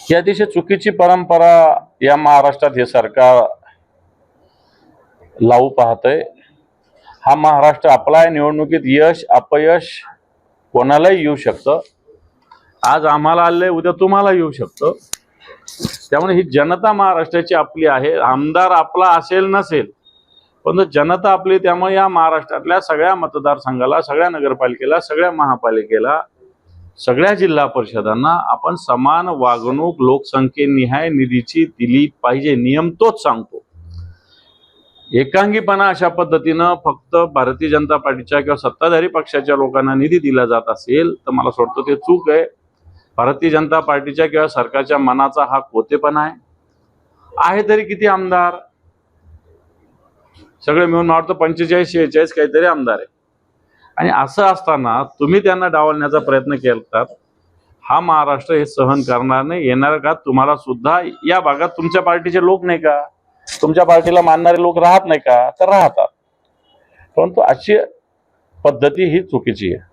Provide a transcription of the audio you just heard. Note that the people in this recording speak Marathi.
ही अतिशय चुकीची परंपरा या महाराष्ट्रात हे सरकार लावू पाहतंय। हा महाराष्ट्र आपला आहे, निवडणुकीत यश अपयश कोणालाही येऊ शकतं। आज आम्हाला आले, उद्या तुम्हाला येऊ शकतं। त्यामुळे ही जनता महाराष्ट्राची आपली आहे। आमदार आपला असेल नसेल, पण जनता आपली। त्यामुळे या महाराष्ट्रातल्या सगळ्या मतदारसंघाला, सगळ्या नगरपालिकेला, सगळ्या महापालिकेला, सगळ्या जिल्हा परिषदांना आपण समान वागणूक लोकसंख्येनिहाय निधीची दिली पाहिजे। नियम तोच सांगतो। एकांगीपणा अशा पद्धतीनं फक्त भारतीय जनता पार्टीच्या किंवा सत्ताधारी पक्षाच्या लोकांना निधी दिला जात असेल तर मला वाटतं ते चूक आहे। भारतीय जनता पार्टीच्या किंवा सरकारच्या मनाचा हा खोतेपणा आहे। तरी किती आमदार? सगळे मिळून मला वाटतं 45-46 काहीतरी आमदार आहे। आणि असं असताना तुम्ही त्यांना डावलण्याचा प्रयत्न केलात। हा महाराष्ट्र हे सहन करणार नाही। येणार का तुम्हाला सुद्धा या भागात तुमच्या पार्टीचे लोक नाही का? तुमच्या पार्टीला मानणारे लोक राहत नाही का? तर राहतात, परंतु अशी पद्धती ही चुकीची आहे।